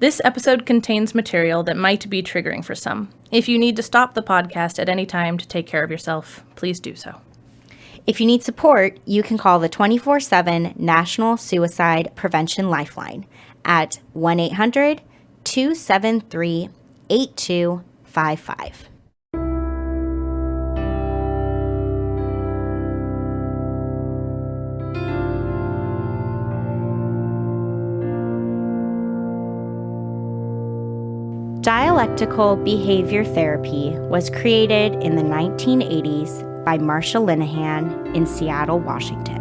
This episode contains material that might be triggering for some. If you need to stop the podcast at any time to take care of yourself, please do so. If you need support, you can call the 24/7 National Suicide Prevention Lifeline at 1-800-273-8255. Dialectical behavior therapy was created in the 1980s by Marsha Linehan in Seattle, Washington.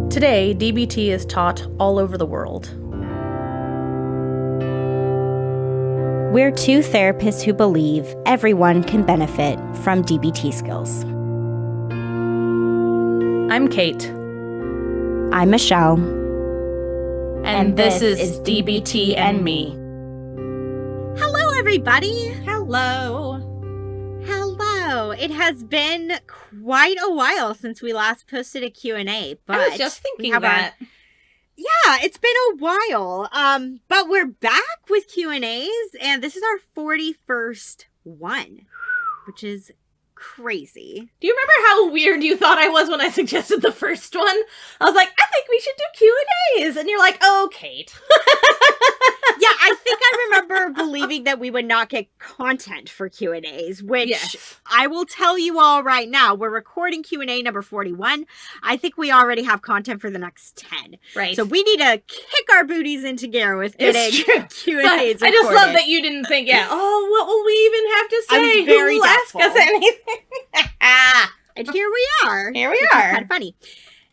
Today, DBT is taught all over the world. We're two therapists who believe everyone can benefit from DBT skills. I'm Kate. I'm Michelle. And this is DBT and Me. Hello, everybody. Hello. Hello. It has been quite a while since we last posted a Q&A, but I was just thinking that. Yeah, it's been a while. But we're back with Q&As, and this is our 41st one, which is crazy. Do you remember how weird you thought I was when I suggested the first one? I was like, I think we should do Q&As. And you're like, oh, Kate. Yeah, I think I remember believing that we would not get content for Q&As, which Yes. I will tell you all right now. We're recording Q&A number 41. I think we already have content for the next 10. Right. So we need to kick our booties into gear with It's getting true. Q&As But I just love recorded. that you didn't think, oh, what will we even have to say? I was very Who will ask doubtful. us anything? And here we are. Here we which are. is kind of funny.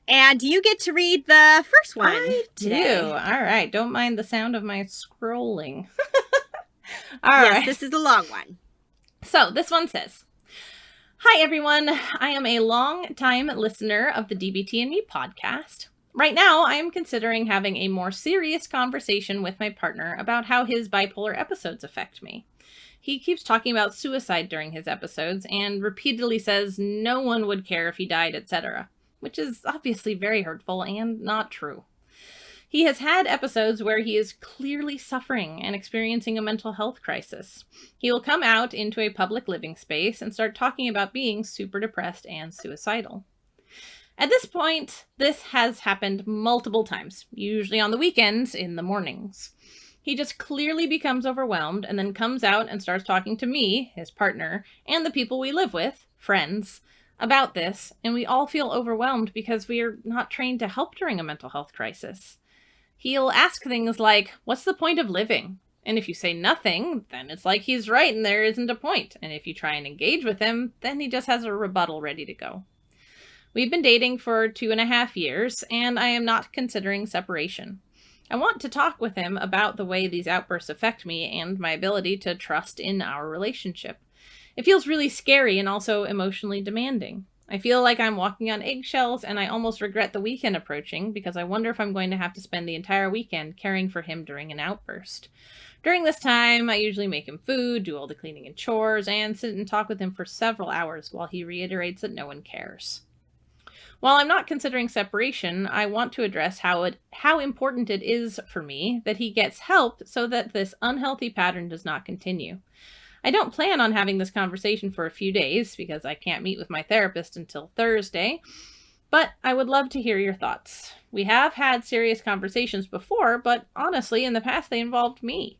And you get to read the first one I today. do. All right. Don't mind the sound of my scrolling. All Yes, right. this is a long one. So this one says, hi, everyone. I am a long-time listener of the DBT Me podcast. Right now, I am considering having a more serious conversation with my partner about how his bipolar episodes affect me. He keeps talking about suicide during his episodes and repeatedly says no one would care if he died, etc., which is obviously very hurtful and not true. He has had episodes where he is clearly suffering and experiencing a mental health crisis. He will come out into a public living space and start talking about being super depressed and suicidal. At this point, this has happened multiple times, usually on the weekends in the mornings. He just clearly becomes overwhelmed and then comes out and starts talking to me, his partner, and the people we live with, friends, about this, and we all feel overwhelmed because we are not trained to help during a mental health crisis. He'll ask things like, what's the point of living? And if you say nothing, then it's like he's right and there isn't a point. And if you try and engage with him, then he just has a rebuttal ready to go. We've been dating for 2.5 years, and I am not considering separation. I want to talk with him about the way these outbursts affect me and my ability to trust in our relationship. It feels really scary and also emotionally demanding. I feel like I'm walking on eggshells, and I almost regret the weekend approaching because I wonder if I'm going to have to spend the entire weekend caring for him during an outburst. During this time, I usually make him food, do all the cleaning and chores, and sit and talk with him for several hours while he reiterates that no one cares. While I'm not considering separation, I want to address how important it is for me that he gets help so that this unhealthy pattern does not continue. I don't plan on having this conversation for a few days because I can't meet with my therapist until Thursday, but I would love to hear your thoughts. We have had serious conversations before, but honestly, in the past, they involved me.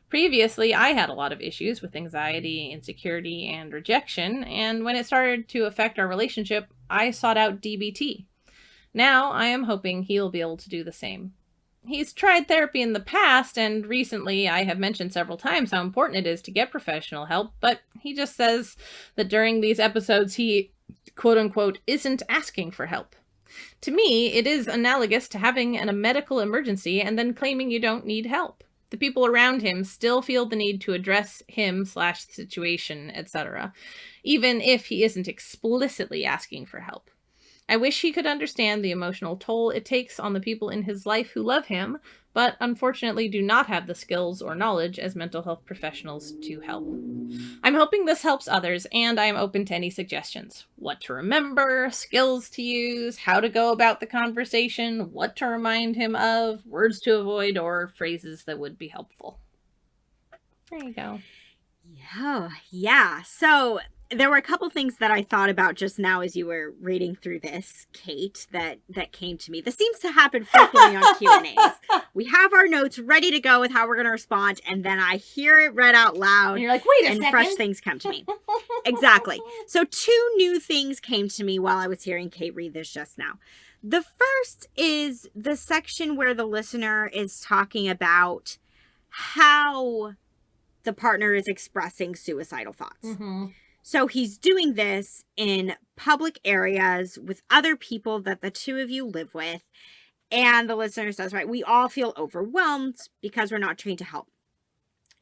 Previously, I had a lot of issues with anxiety, insecurity, and rejection, and when it started to affect our relationship, I sought out DBT. Now, I am hoping he'll be able to do the same. He's tried therapy in the past, and recently I have mentioned several times how important it is to get professional help, but he just says that during these episodes he, quote-unquote, isn't asking for help. To me, it is analogous to having a medical emergency and then claiming you don't need help. The people around him still feel the need to address him/situation, etc., even if he isn't explicitly asking for help. I wish he could understand the emotional toll it takes on the people in his life who love him, but unfortunately do not have the skills or knowledge as mental health professionals to help. I'm hoping this helps others, and I am open to any suggestions. What to remember, skills to use, how to go about the conversation, what to remind him of, words to avoid, or phrases that would be helpful. There you go. Yeah. So there were a couple things that I thought about just now as you were reading through this, Kate, that came to me. This seems to happen frequently on Q&As. We have our notes ready to go with how we're going to respond, and then I hear it read out loud. And you're like, wait a second. And fresh things come to me. Exactly. So 2 new things came to me while I was hearing Kate read this just now. The first is the section where the listener is talking about how the partner is expressing suicidal thoughts. Mm-hmm. So he's doing this in public areas with other people that the 2 of you live with. And the listener says, right, we all feel overwhelmed because we're not trained to help.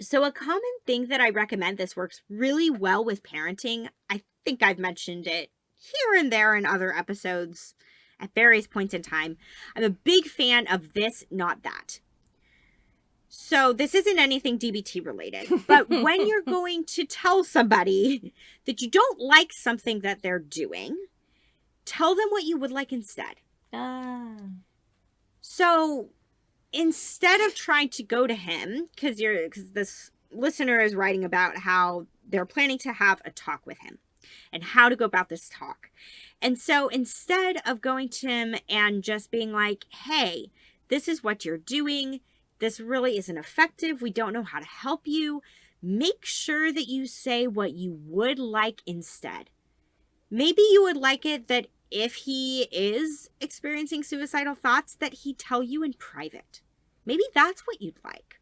So a common thing that I recommend, this works really well with parenting. I think I've mentioned it here and there in other episodes at various points in time. I'm a big fan of this, not that. So this isn't anything DBT related, but when you're going to tell somebody that you don't like something that they're doing, tell them what you would like instead. So instead of trying to go to him, because this listener is writing about how they're planning to have a talk with him and how to go about this talk. And so instead of going to him and just being like, hey, this is what you're doing, this really isn't effective, we don't know how to help you, make sure that you say what you would like instead. Maybe you would like it that if he is experiencing suicidal thoughts, that he tell you in private. Maybe that's what you'd like.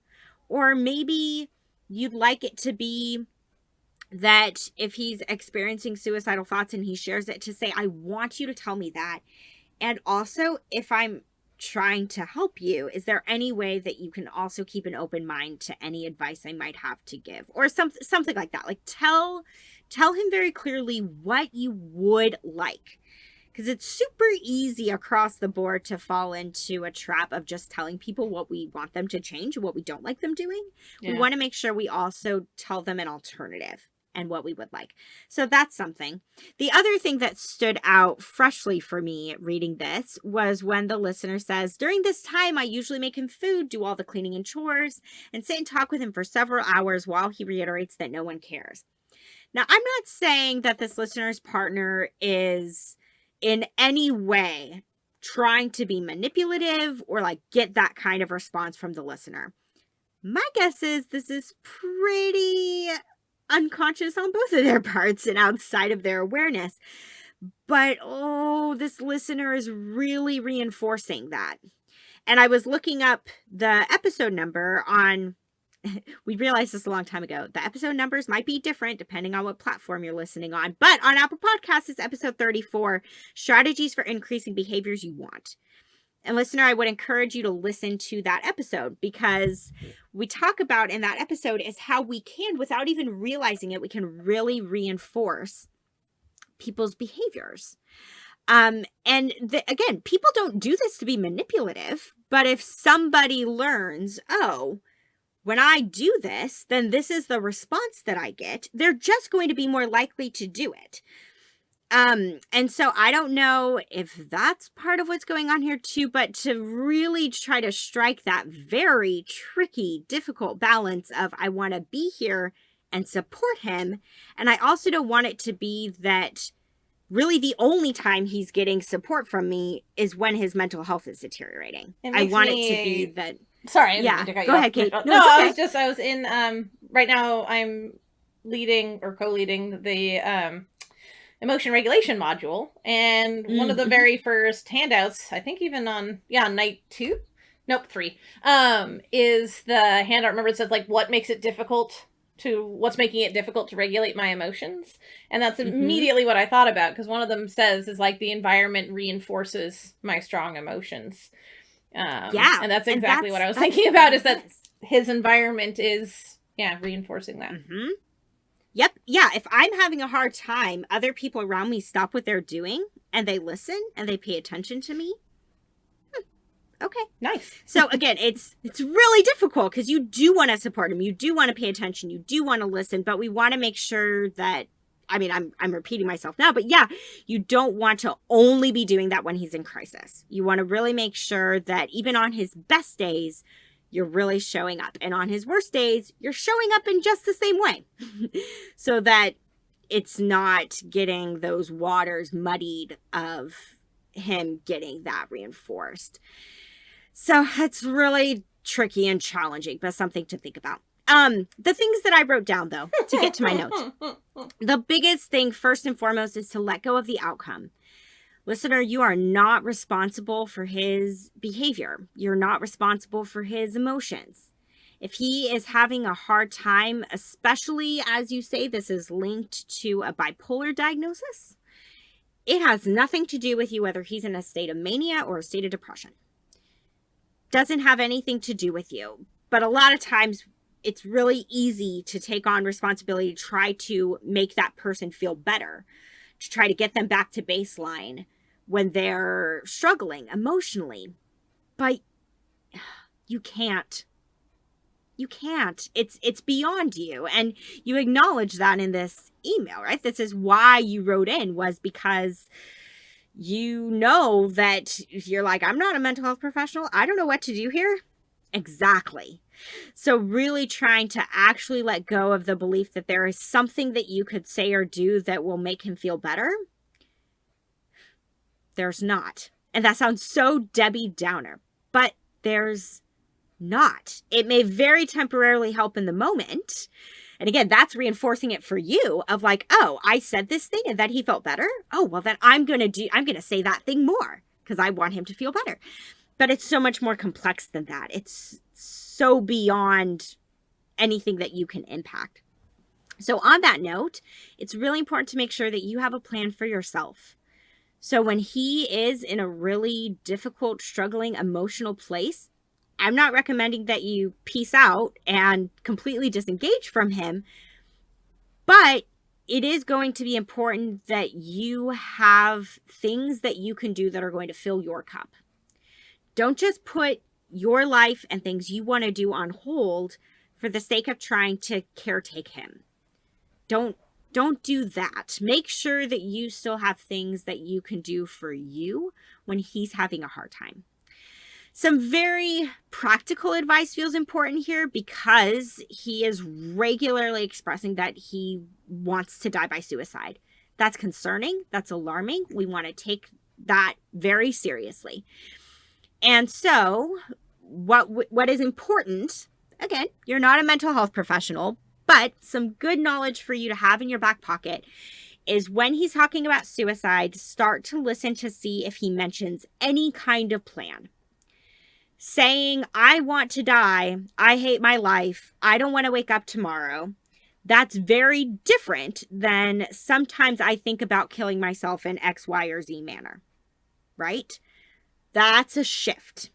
Or maybe you'd like it to be that if he's experiencing suicidal thoughts and he shares it, to say, I want you to tell me that. And also, if I'm trying to help you, is there any way that you can also keep an open mind to any advice I might have to give? Or something like that. Like tell him very clearly what you would like. Because it's super easy across the board to fall into a trap of just telling people what we want them to change, what we don't like them doing. Yeah. We want to make sure we also tell them an alternative and what we would like. So that's something. The other thing that stood out freshly for me reading this was when the listener says, during this time, I usually make him food, do all the cleaning and chores, and sit and talk with him for several hours while he reiterates that no one cares. Now, I'm not saying that this listener's partner is in any way trying to be manipulative or like get that kind of response from the listener. My guess is this is pretty unconscious on both of their parts and outside of their awareness. But, this listener is really reinforcing that. And I was looking up the episode number on, we realized this a long time ago, the episode numbers might be different depending on what platform you're listening on. But on Apple Podcasts, it's episode 34, Strategies for Increasing Behaviors You Want. And listener, I would encourage you to listen to that episode, because we talk about in that episode is how we can, without even realizing it, we can really reinforce people's behaviors. Again, people don't do this to be manipulative, but if somebody learns, when I do this, then this is the response that I get, they're just going to be more likely to do it. And so I don't know if that's part of what's going on here too, but to really try to strike that very tricky, difficult balance of I want to be here and support him. And I also don't want it to be that really the only time he's getting support from me is when his mental health is deteriorating. I want it to be that. Sorry. Yeah. Go ahead, Kate. No, okay. I was in, right now I'm leading or co-leading the, emotion regulation module, and one of the very first handouts, I think even on night 3, is the handout. Remember, it says like what's making it difficult to regulate my emotions, and that's immediately what I thought about, because one of them says is like the environment reinforces my strong emotions. And that's exactly what I was thinking about, is that his environment is reinforcing that. Yep. Yeah. If I'm having a hard time, other people around me stop what they're doing and they listen and they pay attention to me, okay. Nice. So again, it's really difficult because you do want to support him. You do want to pay attention. You do want to listen, but we want to make sure that, I mean, I'm repeating myself now, but yeah, you don't want to only be doing that when he's in crisis. You want to really make sure that even on his best days, you're really showing up. And on his worst days, you're showing up in just the same way so that it's not getting those waters muddied of him getting that reinforced. So it's really tricky and challenging, but something to think about. The things that I wrote down, though, to get to my notes. The biggest thing, first and foremost, is to let go of the outcome. Listener, you are not responsible for his behavior. You're not responsible for his emotions. If he is having a hard time, especially as you say this is linked to a bipolar diagnosis, it has nothing to do with you whether he's in a state of mania or a state of depression. Doesn't have anything to do with you. But a lot of times it's really easy to take on responsibility to try to make that person feel better, to try to get them back to baseline when they're struggling emotionally. But you can't. You can't. It's beyond you. And you acknowledge that in this email, right? This is why you wrote in, was because you know that you're like, I'm not a mental health professional. I don't know what to do here. Exactly. So really trying to actually let go of the belief that there is something that you could say or do that will make him feel better. There's not. And that sounds so Debbie Downer, but there's not. It may very temporarily help in the moment. And again, that's reinforcing it for you of like, oh, I said this thing and then he felt better. Oh, well then I'm going to say that thing more because I want him to feel better. But it's so much more complex than that. It's so beyond anything that you can impact. So on that note, it's really important to make sure that you have a plan for yourself. So when he is in a really difficult, struggling, emotional place, I'm not recommending that you peace out and completely disengage from him, but it is going to be important that you have things that you can do that are going to fill your cup. Don't just put your life and things you want to do on hold for the sake of trying to caretake him. Don't do that. Make sure that you still have things that you can do for you when he's having a hard time. Some very practical advice feels important here because he is regularly expressing that he wants to die by suicide. That's concerning. That's alarming. We want to take that very seriously. And so what is important, again, you're not a mental health professional, but some good knowledge for you to have in your back pocket is when he's talking about suicide, start to listen to see if he mentions any kind of plan. Saying, I want to die, I hate my life, I don't want to wake up tomorrow. That's very different than sometimes I think about killing myself in X, Y, or Z manner, right? That's a shift.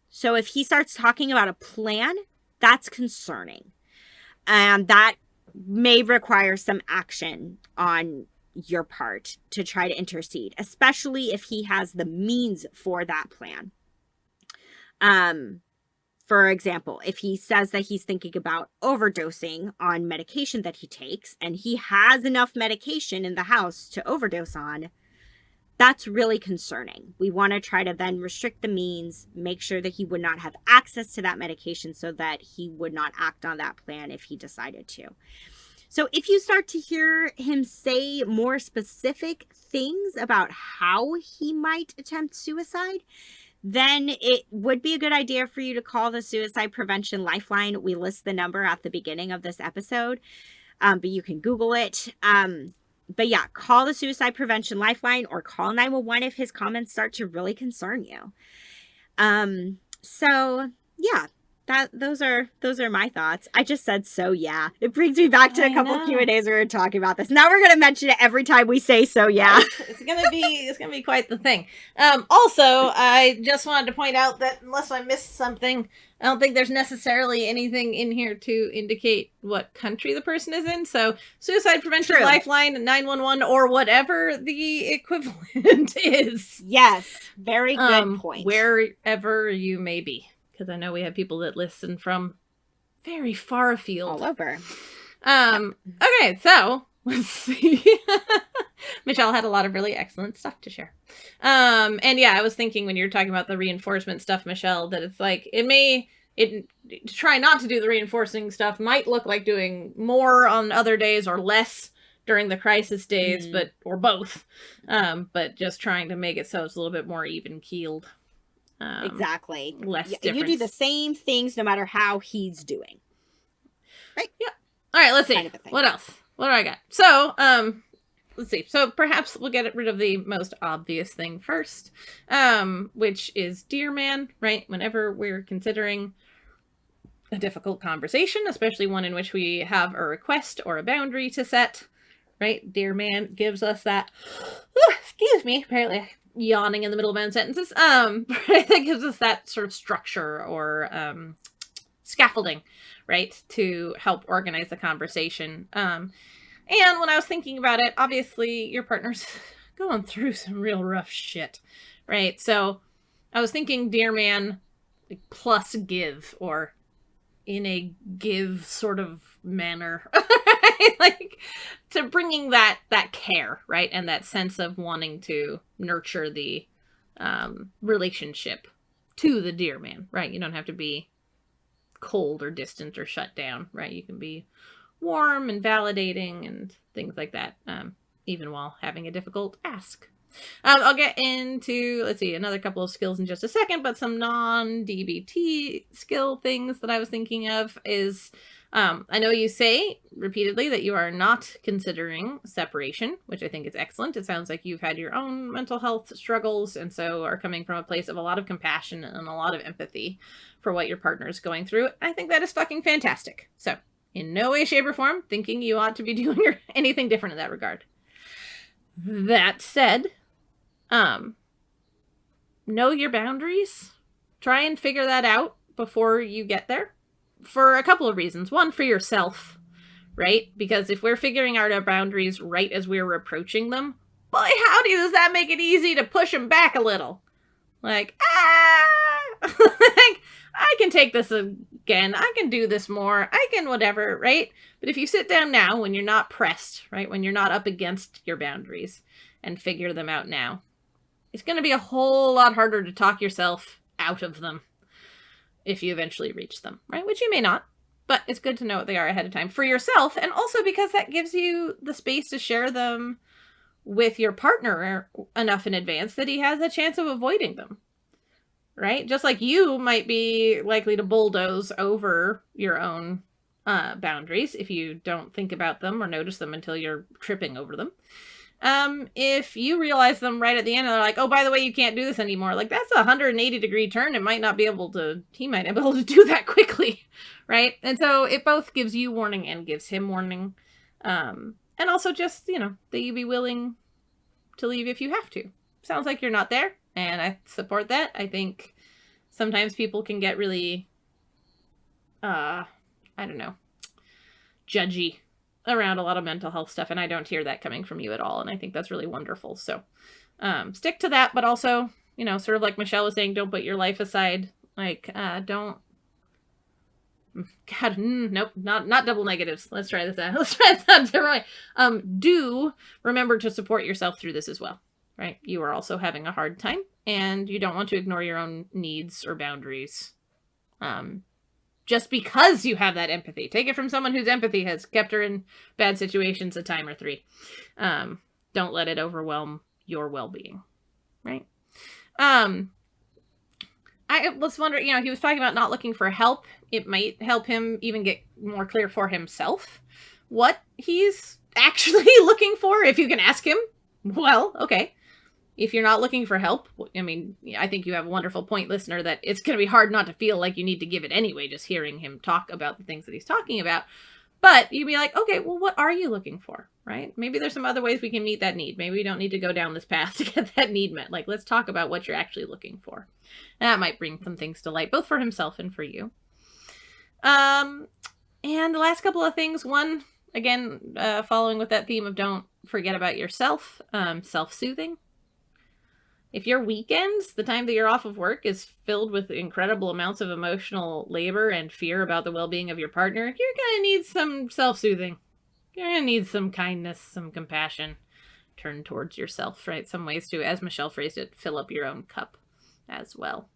So if he starts talking about a plan, that's concerning. And that may require some action on your part to try to intercede, especially if he has the means for that plan. For example, if he says that he's thinking about overdosing on medication that he takes and he has enough medication in the house to overdose on, that's really concerning. We want to try to then restrict the means, make sure that he would not have access to that medication so that he would not act on that plan if he decided to. So if you start to hear him say more specific things about how he might attempt suicide, then it would be a good idea for you to call the Suicide Prevention Lifeline. We list the number at the beginning of this episode, but you can Google it. But yeah, call the Suicide Prevention Lifeline or call 911 if his comments start to really concern you. So yeah, those are my thoughts. I just said so yeah. It brings me back to a couple of Q&As we were talking about this. Now we're gonna mention it every time we say so yeah. It's gonna be quite the thing. Also, I just wanted to point out that unless I missed something, I don't think there's necessarily anything in here to indicate what country the person is in. So Suicide Prevention Lifeline, 911, or whatever the equivalent is. Yes, very good point. Wherever you may be. Because I know we have people that listen from very far afield. All over. Okay, so let's see. Michelle had a lot of really excellent stuff to share. And yeah, I was thinking when you were talking about the reinforcement stuff, Michelle, that it's like, try not to do the reinforcing stuff might look like doing more on other days or less during the crisis days, or both. But just trying to make it so it's a little bit more even keeled. Exactly. Less difference. You do the same things no matter how he's doing. Right? Yeah. All right, let's see. Kind of what else? What do I got? So, let's see. So perhaps we'll get rid of the most obvious thing first, which is Dear Man, right? Whenever we're considering a difficult conversation, especially one in which we have a request or a boundary to set, right? Dear Man gives us that, excuse me, apparently yawning in the middle of my own sentences, that gives us that sort of structure or scaffolding, right, to help organize the conversation. And when I was thinking about it, obviously your partner's going through some real rough shit, right? So I was thinking Dear Man plus give, or in a give sort of manner, right? Like to bringing that care, right? And that sense of wanting to nurture the relationship to the Dear Man, right? You don't have to be cold or distant or shut down, right? You can be warm and validating and things like that, even while having a difficult ask. I'll get into, let's see, another couple of skills in just a second, but some non-DBT skill things that I was thinking of is, I know you say repeatedly that you are not considering separation, which I think is excellent. It sounds like you've had your own mental health struggles and so are coming from a place of a lot of compassion and a lot of empathy for what your partner is going through. I think that is fucking fantastic. So in no way, shape, or form thinking you ought to be doing anything different in that regard. That said, know your boundaries. Try and figure that out before you get there for a couple of reasons. One, for yourself, right? Because if we're figuring out our boundaries right as we're approaching them, boy, howdy, does that make it easy to push them back a little. Like, like, I can take this again. I can do this more. I can whatever, right? But if you sit down now when you're not pressed, right? When you're not up against your boundaries and figure them out now, it's going to be a whole lot harder to talk yourself out of them if you eventually reach them, right? Which you may not, but it's good to know what they are ahead of time for yourself. And also because that gives you the space to share them with your partner enough in advance that he has a chance of avoiding them, right? Just like you might be likely to bulldoze over your own boundaries if you don't think about them or notice them until you're tripping over them. If you realize them right at the end and they're like, oh, by the way, you can't do this anymore. Like, that's a 180-degree turn. He might not be able to do that quickly, right? And so it both gives you warning and gives him warning. And also just, that you be willing to leave if you have to. Sounds like you're not there, and I support that. I think sometimes people can get really, judgy around a lot of mental health stuff, and I don't hear that coming from you at all, and I think that's really wonderful. So stick to that, but also, sort of like Michelle was saying, don't put your life aside. Like, nope, not double negatives. Let's try this out. Let's try this out differently. Do remember to support yourself through this as well, right? You are also having a hard time, and you don't want to ignore your own needs or boundaries. Just because you have that empathy. Take it from someone whose empathy has kept her in bad situations a time or three. Don't let it overwhelm your well-being, right? I was wondering, he was talking about not looking for help. It might help him even get more clear for himself what he's actually looking for. If you can ask him, well, okay. If you're not looking for help, I mean, I think you have a wonderful point, listener, that it's going to be hard not to feel like you need to give it anyway, just hearing him talk about the things that he's talking about. But you'd be like, okay, well, what are you looking for, right? Maybe there's some other ways we can meet that need. Maybe we don't need to go down this path to get that need met. Like, let's talk about what you're actually looking for. And that might bring some things to light, both for himself and for you. And the last couple of things, one, again, following with that theme of don't forget about yourself, self-soothing. If your weekends, the time that you're off of work, is filled with incredible amounts of emotional labor and fear about the well-being of your partner, you're going to need some self-soothing. You're going to need some kindness, some compassion turned towards yourself, right? Some ways to, as Michelle phrased it, fill up your own cup as well.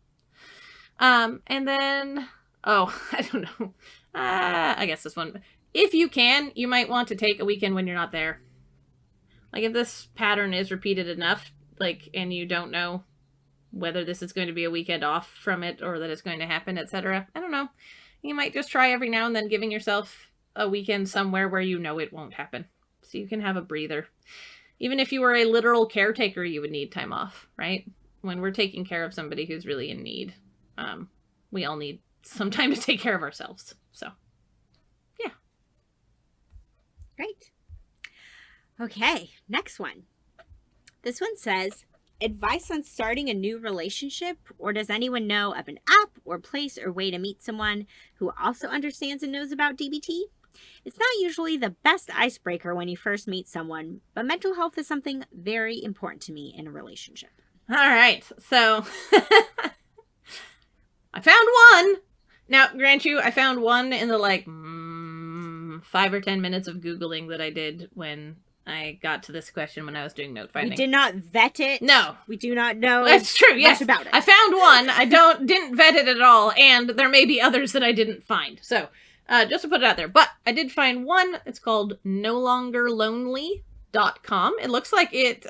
And then, I don't know. I guess this one. If you can, you might want to take a weekend when you're not there. Like, if this pattern is repeated enough, and you don't know whether this is going to be a weekend off from it or that it's going to happen, etc. I don't know. You might just try every now and then giving yourself a weekend somewhere where you know it won't happen. So you can have a breather. Even if you were a literal caretaker, you would need time off, right? When we're taking care of somebody who's really in need, we all need some time to take care of ourselves. So, yeah. Great. Okay, next one. This one says, advice on starting a new relationship, or does anyone know of an app or place or way to meet someone who also understands and knows about DBT? It's not usually the best icebreaker when you first meet someone, but mental health is something very important to me in a relationship. All right, so I found one. Now, grant you, I found one in the 5 or 10 minutes of Googling that I did when I got to this question when I was doing note finding. We did not vet it. No. We do not know. That's true, yes. Much about it. I found one. I didn't vet it at all, and there may be others that I didn't find. So, just to put it out there. But I did find one. It's called nolongerlonely.com. It looks like it,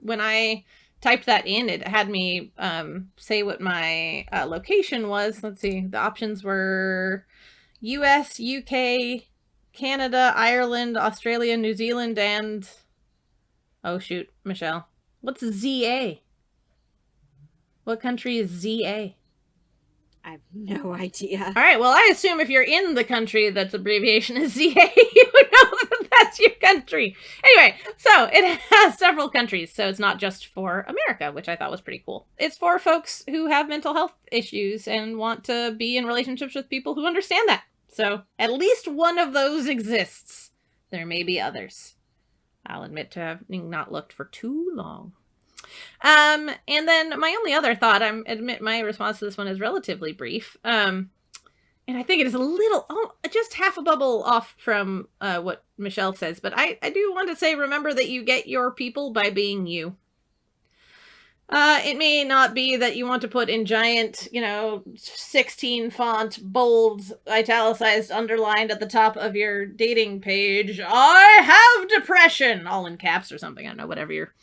when I typed that in, it had me say what my location was. Let's see. The options were US, UK, Canada, Ireland, Australia, New Zealand, and... Oh, shoot, Michelle. What's ZA? What country is ZA? I have no idea. All right, well, I assume if you're in the country that's abbreviation is ZA, you know that that's your country. Anyway, so it has several countries, so it's not just for America, which I thought was pretty cool. It's for folks who have mental health issues and want to be in relationships with people who understand that. So, at least one of those exists. There may be others. I'll admit to having not looked for too long. And then my only other thought, I admit my response to this one is relatively brief. And I think it is a little, just half a bubble off from what Michelle says. But I do want to say, remember that you get your people by being you. It may not be that you want to put in giant, 16 font, bold, italicized, underlined at the top of your dating page, I have depression, all in caps or something. I don't know, whatever your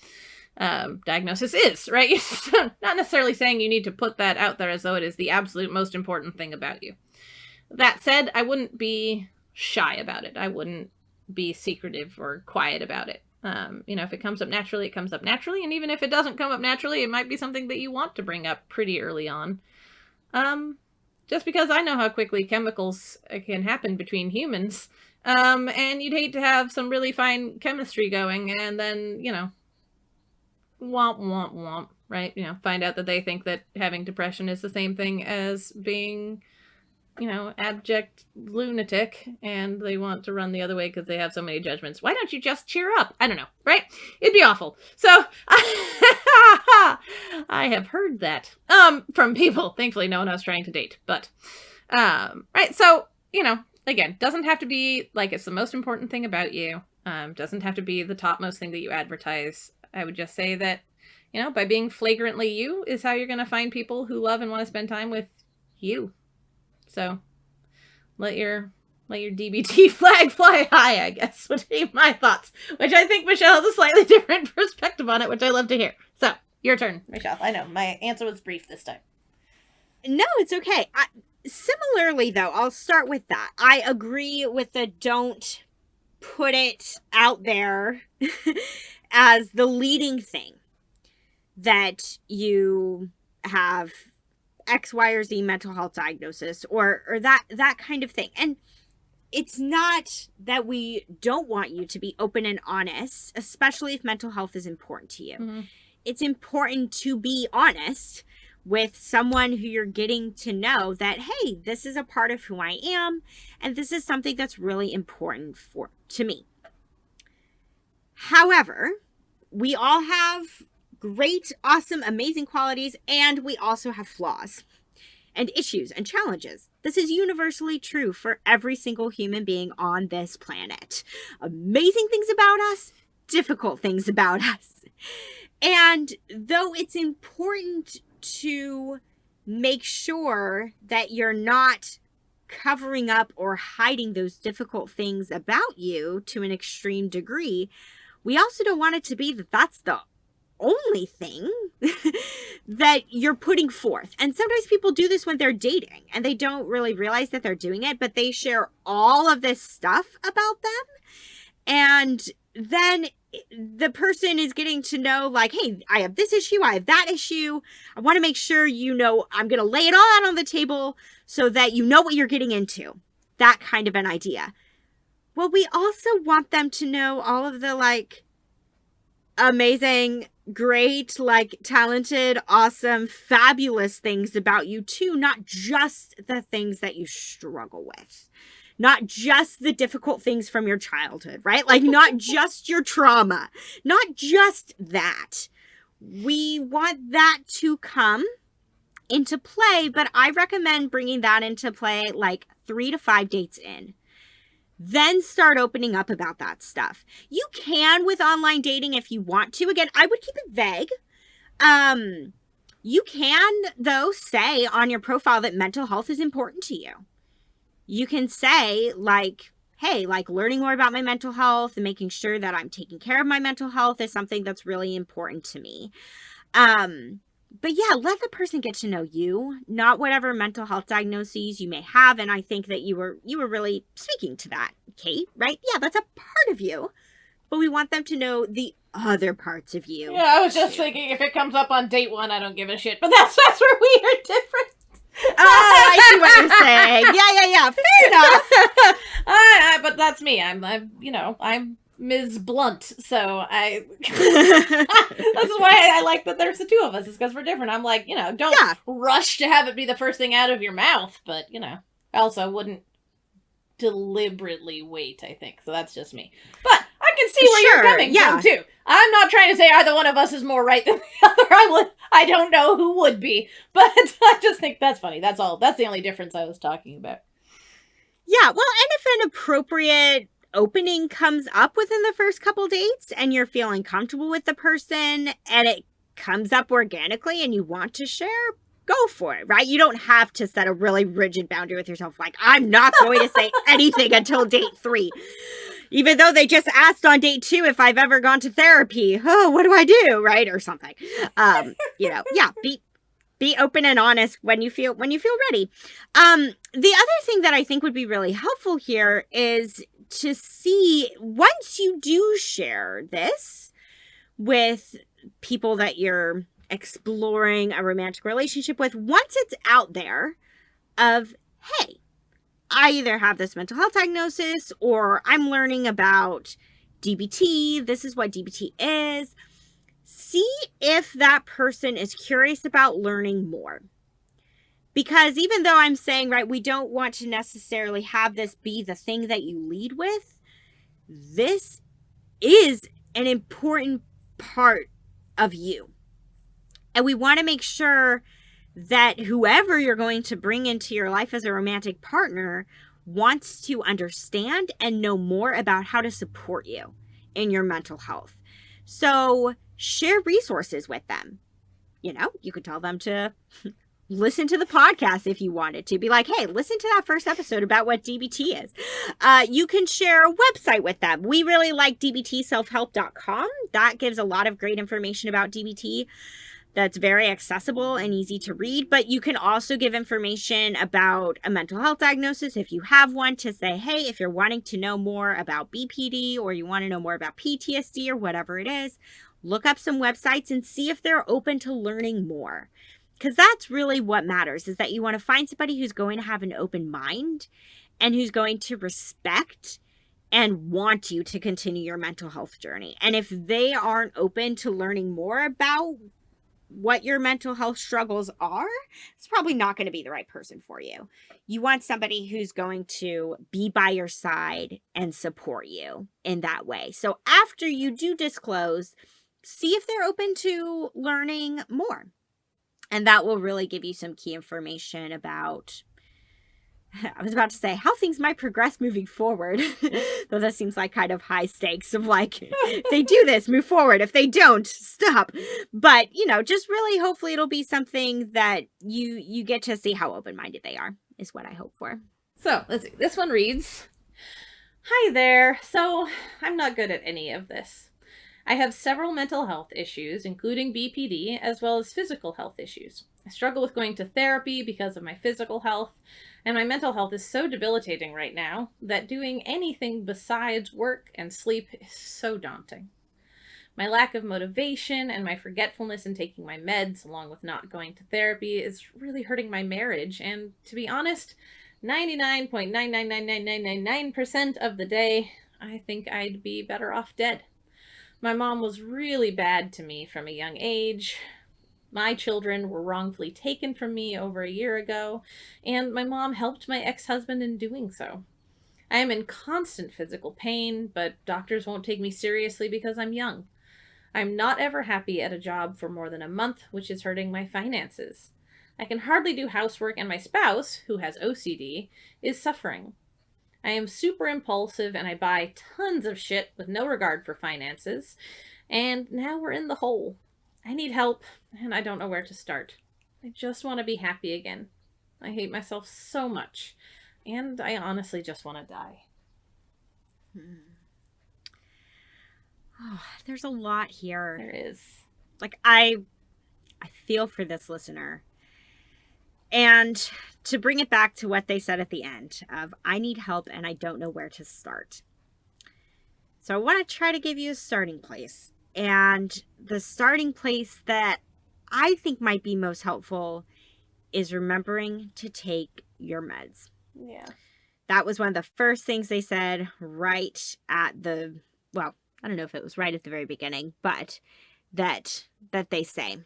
diagnosis is, right? Not necessarily saying you need to put that out there as though it is the absolute most important thing about you. That said, I wouldn't be shy about it. I wouldn't be secretive or quiet about it. If it comes up naturally, it comes up naturally. And even if it doesn't come up naturally, it might be something that you want to bring up pretty early on. Just because I know how quickly chemicals can happen between humans. And you'd hate to have some really fine chemistry going and then, womp, womp, womp, right? Find out that they think that having depression is the same thing as being, abject lunatic, and they want to run the other way because they have so many judgments. Why don't you just cheer up? I don't know, right? It'd be awful. So, I have heard that, from people. Thankfully, no one I was trying to date, but, right, so, again, doesn't have to be, like, it's the most important thing about you, doesn't have to be the topmost thing that you advertise. I would just say that, by being flagrantly you is how you're going to find people who love and want to spend time with you. So, let your DBT flag fly high, I guess, would be my thoughts. Which I think Michelle has a slightly different perspective on it, which I love to hear. So, your turn, Michelle. I know, my answer was brief this time. No, it's okay. Similarly, though, I'll start with that. I agree with the don't put it out there as the leading thing. that you have X, Y, or Z mental health diagnosis or that kind of thing. And it's not that we don't want you to be open and honest, especially if mental health is important to you. Mm-hmm. It's important to be honest with someone who you're getting to know that, hey, this is a part of who I am, and this is something that's really important to me. However, we all have great, awesome, amazing qualities, and we also have flaws and issues and challenges. This is universally true for every single human being on this planet. Amazing things about us, difficult things about us. And though it's important to make sure that you're not covering up or hiding those difficult things about you to an extreme degree, we also don't want it to be that that's the only thing that you're putting forth. And sometimes people do this when they're dating and they don't really realize that they're doing it, but they share all of this stuff about them. And then the person is getting to know, like, hey, I have this issue, I have that issue. I want to make sure you know I'm going to lay it all out on the table so that you know what you're getting into. That kind of an idea. Well, we also want them to know all of the, like, amazing, great, like, talented, awesome, fabulous things about you too, not just the things that you struggle with. Not just the difficult things from your childhood, right? Like, not just your trauma, not just that. We want that to come into play, but I recommend bringing that into play like 3 to 5 dates in. Then start opening up about that stuff. You can with online dating if you want to. Again, I would keep it vague. You can, though, say on your profile that mental health is important to you. You can say, like, hey, like, learning more about my mental health and making sure that I'm taking care of my mental health is something that's really important to me. But yeah, let the person get to know you, not whatever mental health diagnoses you may have. And I think that you were really speaking to that, Kate, right? Yeah, that's a part of you. But we want them to know the other parts of you. Yeah, I was just thinking if it comes up on date 1, I don't give a shit. But that's where we are different. Oh, I see what you're saying. Yeah. Fair enough. But that's me. I'm Ms. Blunt, so that's why I like that there's the two of us, is because we're different. I'm like, don't rush to have it be the first thing out of your mouth, but, I also wouldn't deliberately wait, I think. So that's just me. But I can see where you're coming from, too. I'm not trying to say either one of us is more right than the other. I don't know who would be, but I just think that's funny. That's all. That's the only difference I was talking about. Yeah, well, and if an appropriate opening comes up within the first couple dates and you're feeling comfortable with the person and it comes up organically and you want to share, go for it, right? You don't have to set a really rigid boundary with yourself. Like, I'm not going to say anything until date 3. Even though they just asked on date 2 if I've ever gone to therapy. Oh, what do I do? Right? Or something. Be open and honest when you feel ready. The other thing that I think would be really helpful here is to see, once you do share this with people that you're exploring a romantic relationship with, once it's out there of, hey, I either have this mental health diagnosis or I'm learning about DBT. This is what DBT is. See if that person is curious about learning more. Because even though I'm saying, right, we don't want to necessarily have this be the thing that you lead with, this is an important part of you. And we want to make sure that whoever you're going to bring into your life as a romantic partner wants to understand and know more about how to support you in your mental health. So share resources with them. You could tell them to listen to the podcast if you wanted to. Be like, hey, listen to that first episode about what DBT is. You can share a website with them. We really like dbtselfhelp.com. That gives a lot of great information about DBT. That's very accessible and easy to read, but you can also give information about a mental health diagnosis if you have one, to say, hey, if you're wanting to know more about BPD or you want to know more about PTSD or whatever it is, Look up some websites and see if they're open to learning more. Because that's really what matters, is that you want to find somebody who's going to have an open mind and who's going to respect and want you to continue your mental health journey. And if they aren't open to learning more about what your mental health struggles are, it's probably not going to be the right person for you. You want somebody who's going to be by your side and support you in that way. So after you do disclose, see if they're open to learning more. And that will really give you some key information about, I was about to say, how things might progress moving forward. Though that seems like kind of high stakes of like, if they do this, move forward. If they don't, stop. But, just really hopefully it'll be something that you get to see how open-minded they are, is what I hope for. So, let's see. This one reads, "Hi there. So, I'm not good at any of this. I have several mental health issues, including BPD, as well as physical health issues. I struggle with going to therapy because of my physical health, and my mental health is so debilitating right now that doing anything besides work and sleep is so daunting. My lack of motivation and my forgetfulness in taking my meds, along with not going to therapy, is really hurting my marriage, and to be honest, 99.9999999% of the day, I think I'd be better off dead. My mom was really bad to me from a young age. My children were wrongfully taken from me over a year ago, and my mom helped my ex-husband in doing so. I am in constant physical pain, but doctors won't take me seriously because I'm young. I'm not ever happy at a job for more than a month, which is hurting my finances. I can hardly do housework, and my spouse, who has OCD, is suffering. I am super impulsive and I buy tons of shit with no regard for finances. And now we're in the hole. I need help and I don't know where to start. I just want to be happy again. I hate myself so much. And I honestly just want to die." Oh, there's a lot here. There is. Like, I feel for this listener. And to bring it back to what they said at the end of, I need help and I don't know where to start. So I want to try to give you a starting place. And the starting place that I think might be most helpful is remembering to take your meds. Yeah. That was one of the first things they said right at the, well, I don't know if it was right at the very beginning, but that they say.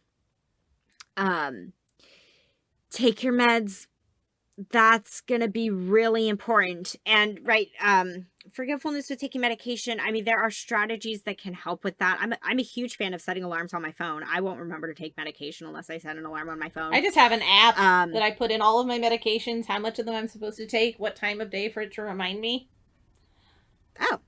Take your meds. That's going to be really important. And forgetfulness with taking medication. I mean, there are strategies that can help with that. I'm a huge fan of setting alarms on my phone. I won't remember to take medication unless I set an alarm on my phone. I just have an app that I put in all of my medications, how much of them I'm supposed to take, what time of day for it to remind me. Oh,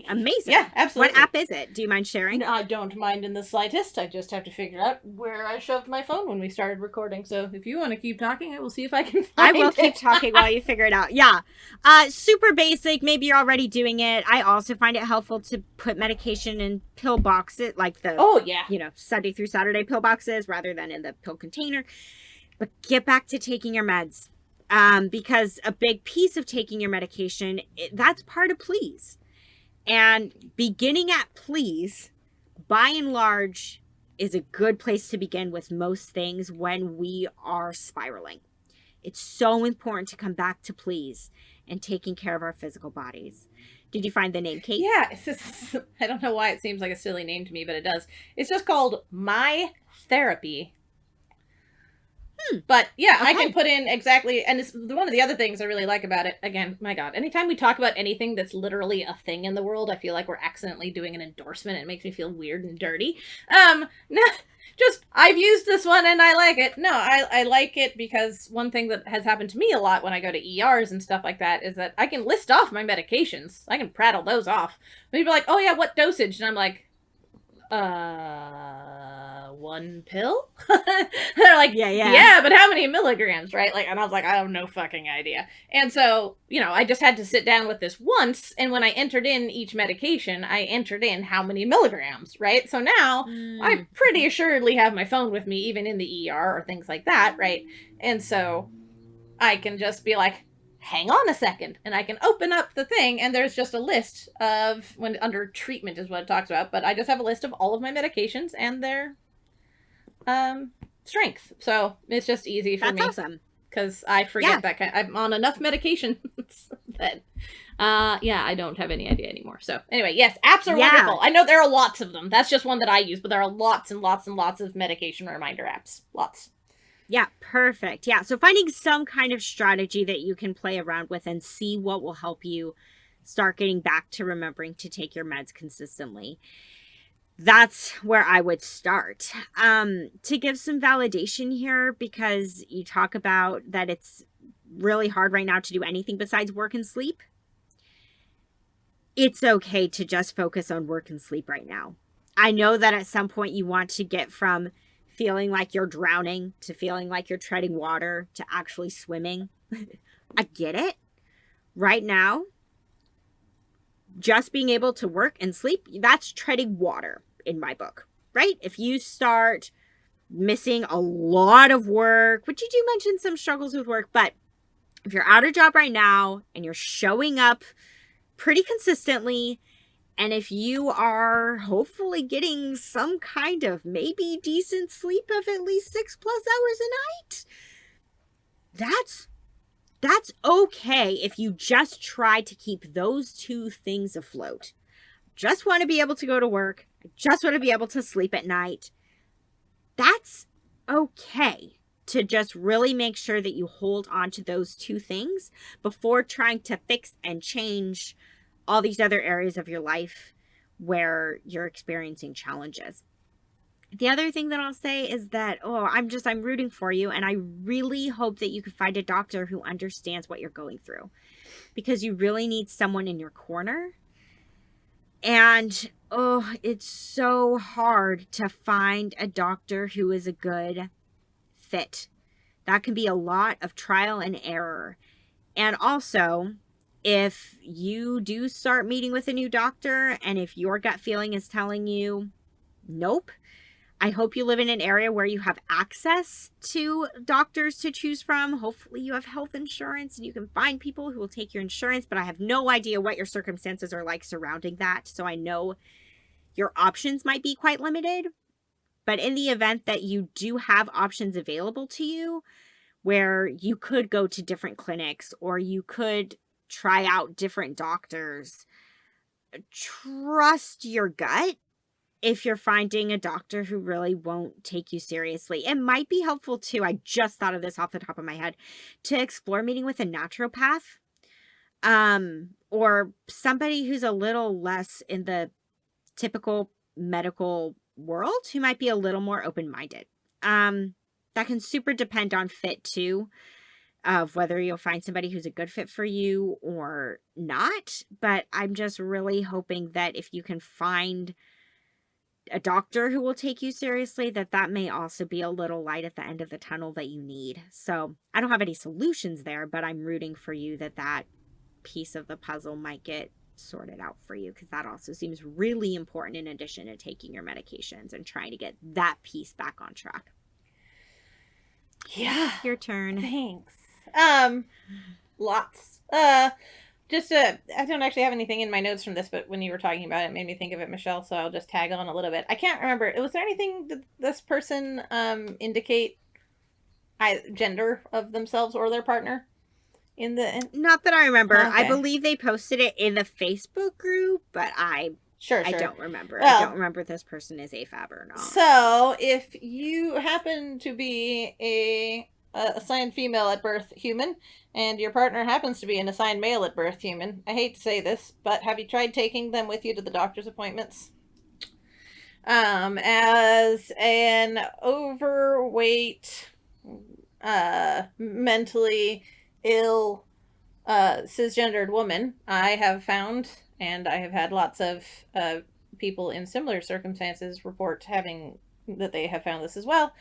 amazing. Yeah, absolutely. What app is it? Do you mind sharing? I don't mind in the slightest. I just have to figure out where I shoved my phone when we started recording. So if you want to keep talking, I will see if I can find it. I will keep talking while you figure it out. Yeah. Super basic. Maybe you're already doing it. I also find it helpful to put medication in pill boxes, like the, Sunday through Saturday pill boxes rather than in the pill container. But get back to taking your meds. Because a big piece of taking your medication, that's part of please. And beginning at please, by and large, is a good place to begin with most things when we are spiraling. It's so important to come back to please and taking care of our physical bodies. Did you find the name, Kate? Yeah, it's just, I don't know why it seems like a silly name to me, but it does. It's just called My Therapy. But yeah, okay. I can put in exactly, and it's one of the other things I really like about it. Again, my God, anytime we talk about anything that's literally a thing in the world, I feel like we're accidentally doing an endorsement. It makes me feel weird and dirty. I've used this one and I like it. No, I like it because one thing that has happened to me a lot when I go to ERs and stuff like that is that I can list off my medications. I can prattle those off. People are like, oh yeah, what dosage? And I'm like, 1 pill? They're like, yeah, but how many milligrams, right? Like, and I was like, I have no fucking idea. And so, I just had to sit down with this once, and when I entered in each medication, I entered in how many milligrams, right? So now, I pretty assuredly have my phone with me, even in the ER or things like that, right? And so, I can just be like, hang on a second, and I can open up the thing, and there's just a list of, when under treatment is what it talks about, but I just have a list of all of my medications and their strength. So it's just easy for me. That's awesome. Because I forget that I'm on enough medication that I don't have any idea anymore. So anyway, yes, apps are wonderful. I know there are lots of them. That's just one that I use, but there are lots and lots and lots of medication reminder apps. Lots. Yeah, perfect. Yeah, so finding some kind of strategy that you can play around with and see what will help you start getting back to remembering to take your meds consistently. That's where I would start. To give some validation here, because you talk about that it's really hard right now to do anything besides work and sleep. It's okay to just focus on work and sleep right now. I know that at some point you want to get from feeling like you're drowning to feeling like you're treading water to actually swimming. I get it. Right now, just being able to work and sleep, that's treading water in my book, right? If you start missing a lot of work, which you do mention some struggles with work, but if you're out of job right now and you're showing up pretty consistently, and if you are hopefully getting some kind of maybe decent sleep of at least 6+ hours a night, that's okay if you just try to keep those two things afloat. Just want to be able to go to work. I just want to be able to sleep at night. That's okay to just really make sure that you hold on to those two things before trying to fix and change all these other areas of your life where you're experiencing challenges. The other thing that I'll say is that, I'm rooting for you. And I really hope that you can find a doctor who understands what you're going through, because you really need someone in your corner. And, it's so hard to find a doctor who is a good fit. That can be a lot of trial and error. And also, if you do start meeting with a new doctor and if your gut feeling is telling you, nope, I hope you live in an area where you have access to doctors to choose from. Hopefully you have health insurance and you can find people who will take your insurance, but I have no idea what your circumstances are like surrounding that. So I know your options might be quite limited, but in the event that you do have options available to you where you could go to different clinics or you could try out different doctors, trust your gut. If you're finding a doctor who really won't take you seriously, it might be helpful too. I just thought of this off the top of my head, to explore meeting with a naturopath, or somebody who's a little less in the typical medical world, who might be a little more open-minded. That can super depend on fit too, of whether you'll find somebody who's a good fit for you or not. But I'm just really hoping that if you can find a doctor who will take you seriously, that may also be a little light at the end of the tunnel that you need. So I don't have any solutions there, but I'm rooting for you that piece of the puzzle might get sorted out for you, because that also seems really important in addition to taking your medications and trying to get that piece back on track. Yeah. Your turn. Thanks. Lots. I don't actually have anything in my notes from this, but when you were talking about it, it made me think of it, Michelle, so I'll just tag on a little bit. I can't remember. Was there anything that this person indicate gender of themselves or their partner? Not that I remember. Okay. I believe they posted it in the Facebook group, but I don't remember. Well, I don't remember if this person is AFAB or not. So, if you happen to be a assigned female at birth human, and your partner happens to be an assigned male at birth human, I hate to say this, but have you tried taking them with you to the doctor's appointments? As an overweight, mentally ill, cisgendered woman, I have found, and I have had lots of people in similar circumstances report that they have found this as well.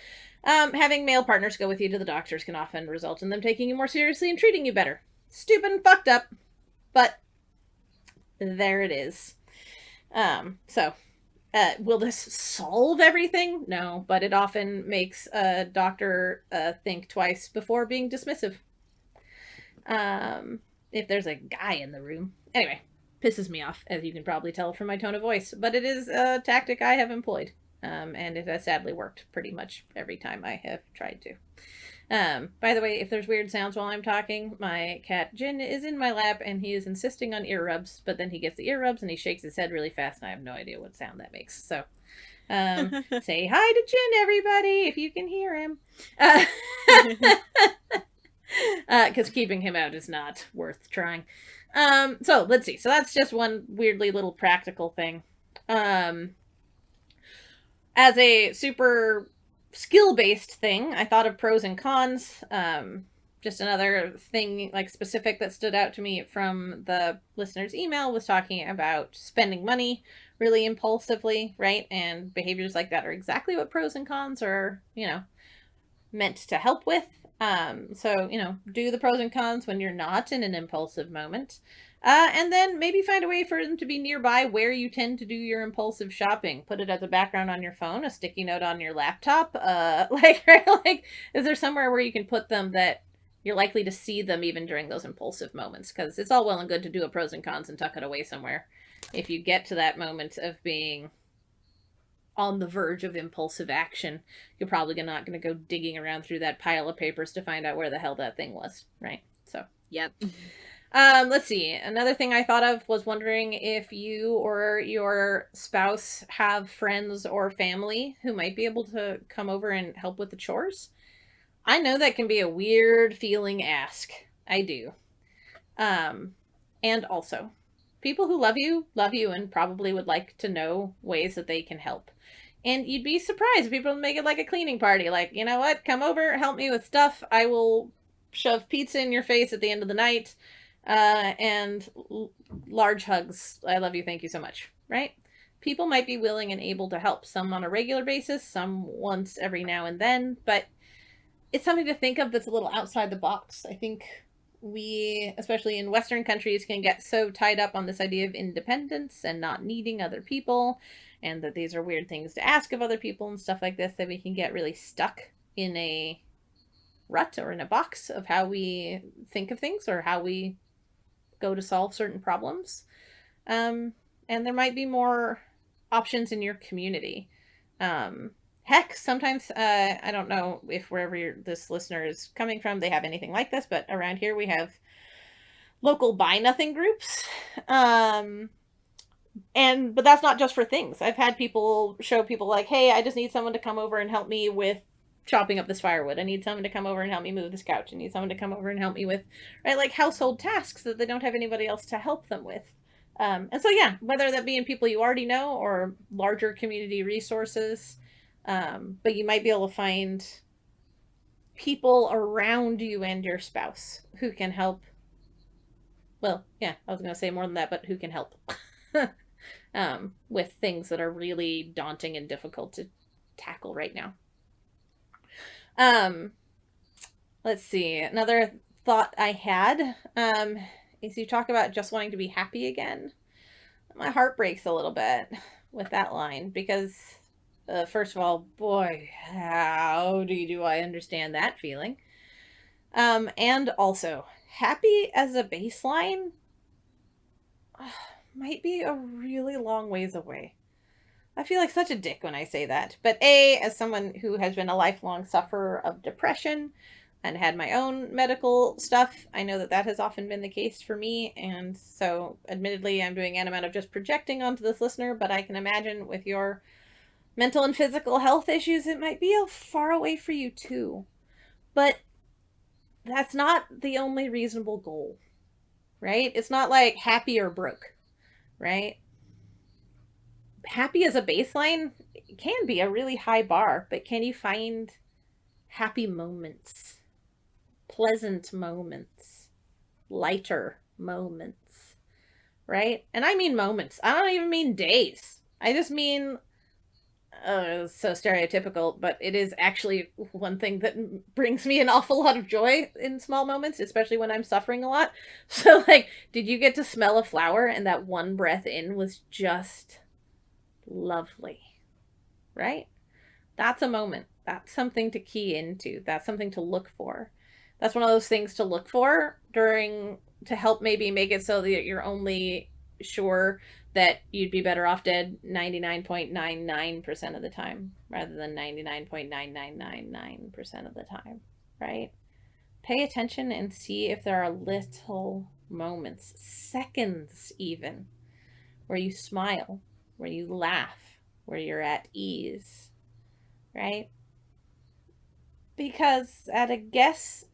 Having male partners go with you to the doctors can often result in them taking you more seriously and treating you better. Stupid and fucked up, but there it is. Will this solve everything? No, but it often makes a doctor think twice before being dismissive. If there's a guy in the room. Anyway, pisses me off, as you can probably tell from my tone of voice, but it is a tactic I have employed. And it has sadly worked pretty much every time I have tried to. By the way, if there's weird sounds while I'm talking, my cat Jin is in my lap and he is insisting on ear rubs, but then he gets the ear rubs and he shakes his head really fast and I have no idea what sound that makes. So, say hi to Jin, everybody, if you can hear him. Because keeping him out is not worth trying. So let's see. So that's just one weirdly little practical thing. As a super skill-based thing, I thought of pros and cons. Just another thing like specific that stood out to me from the listener's email was talking about spending money really impulsively, right? And behaviors like that are exactly what pros and cons are, meant to help with. So, do the pros and cons when you're not in an impulsive moment. And then maybe find a way for them to be nearby where you tend to do your impulsive shopping. Put it as a background on your phone, a sticky note on your laptop. Is there somewhere where you can put them that you're likely to see them even during those impulsive moments? Because it's all well and good to do a pros and cons and tuck it away somewhere. If you get to that moment of being on the verge of impulsive action, you're probably not going to go digging around through that pile of papers to find out where the hell that thing was, right? So, yep. Let's see. Another thing I thought of was wondering if you or your spouse have friends or family who might be able to come over and help with the chores. I know that can be a weird feeling ask. I do. And also, people who love you and probably would like to know ways that they can help. And you'd be surprised if people make it like a cleaning party. Like, you know what? Come over, help me with stuff. I will shove pizza in your face at the end of the night. And large hugs. I love you. Thank you so much. Right? People might be willing and able to help. Some on a regular basis, some once every now and then. But it's something to think of that's a little outside the box. I think we, especially in Western countries, can get so tied up on this idea of independence and not needing other people, and that these are weird things to ask of other people and stuff like this, that we can get really stuck in a rut or in a box of how we think of things or how we go to solve certain problems. And there might be more options in your community. Heck, sometimes, I don't know if wherever this listener is coming from, they have anything like this, but around here we have local buy nothing groups. But that's not just for things. I've had people show people like, hey, I just need someone to come over and help me with chopping up this firewood. I need someone to come over and help me move this couch. I need someone to come over and help me with, right, like household tasks that they don't have anybody else to help them with. And so, yeah, whether that be in people you already know or larger community resources, but you might be able to find people around you and your spouse who can help. Well, yeah, I was going to say more than that, but who can help with things that are really daunting and difficult to tackle right now. Let's see. Another thought I had is you talk about just wanting to be happy again. My heart breaks a little bit with that line because, first of all, boy, how do I understand that feeling? And also, happy as a baseline might be a really long ways away. I feel like such a dick when I say that. But as someone who has been a lifelong sufferer of depression and had my own medical stuff, I know that has often been the case for me. And so, admittedly, I'm doing an amount of just projecting onto this listener, but I can imagine with your mental and physical health issues, it might be far away for you too. But that's not the only reasonable goal, right? It's not like happy or broke, right? Happy as a baseline can be a really high bar, but can you find happy moments, pleasant moments, lighter moments, right? And I mean moments. I don't even mean days. I just mean, it's so stereotypical, but it is actually one thing that brings me an awful lot of joy in small moments, especially when I'm suffering a lot. So, like, did you get to smell a flower and that one breath in was just lovely, right? That's a moment. That's something to key into. That's something to look for. That's one of those things to look for to help maybe make it so that you're only sure that you'd be better off dead 99.99% of the time rather than 99.9999% of the time, right? Pay attention and see if there are little moments, seconds even, where you smile, where you laugh, where you're at ease, right? Because I'd guess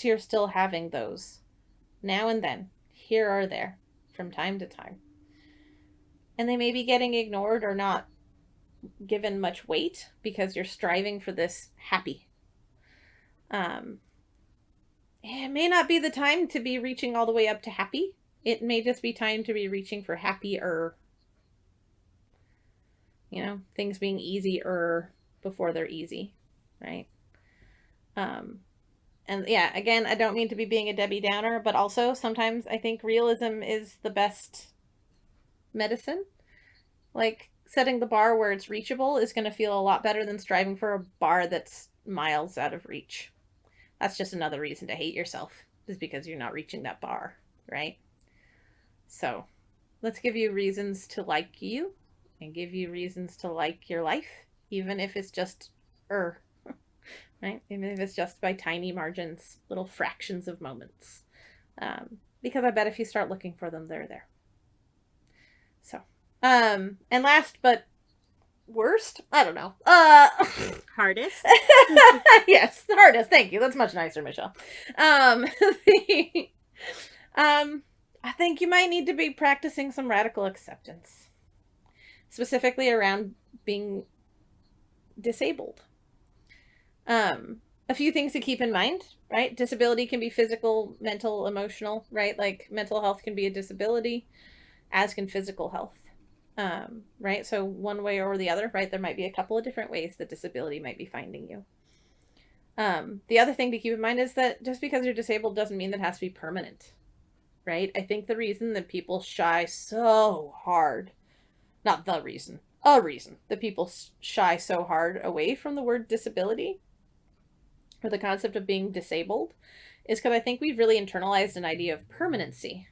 you're still having those now and then, here or there, from time to time. And they may be getting ignored or not given much weight because you're striving for this happy. It may not be the time to be reaching all the way up to happy. It may just be time to be reaching for happier. You know, things being easier before they're easy, right? And yeah, again, I don't mean to be being a Debbie Downer, but also sometimes I think realism is the best medicine. Like, setting the bar where it's reachable is going to feel a lot better than striving for a bar that's miles out of reach. That's just another reason to hate yourself, is because you're not reaching that bar, right? So let's give you reasons to like you and give you reasons to like your life, even if it's just right? Even if it's just by tiny margins, little fractions of moments. Because I bet if you start looking for them, they're there. So, and last but worst, I don't know. Hardest. Yes, the hardest. Thank you. That's much nicer, Michelle. I think you might need to be practicing some radical acceptance, specifically around being disabled. A few things to keep in mind, right? Disability can be physical, mental, emotional, right? Like, mental health can be a disability, as can physical health. Right? So one way or the other, right? There might be a couple of different ways that disability might be finding you. The other thing to keep in mind is that just because you're disabled doesn't mean that it has to be permanent, right? I think the reason that people shy so hard, not the reason, a reason that people shy so hard away from the word disability or the concept of being disabled is because I think we've really internalized an idea of permanency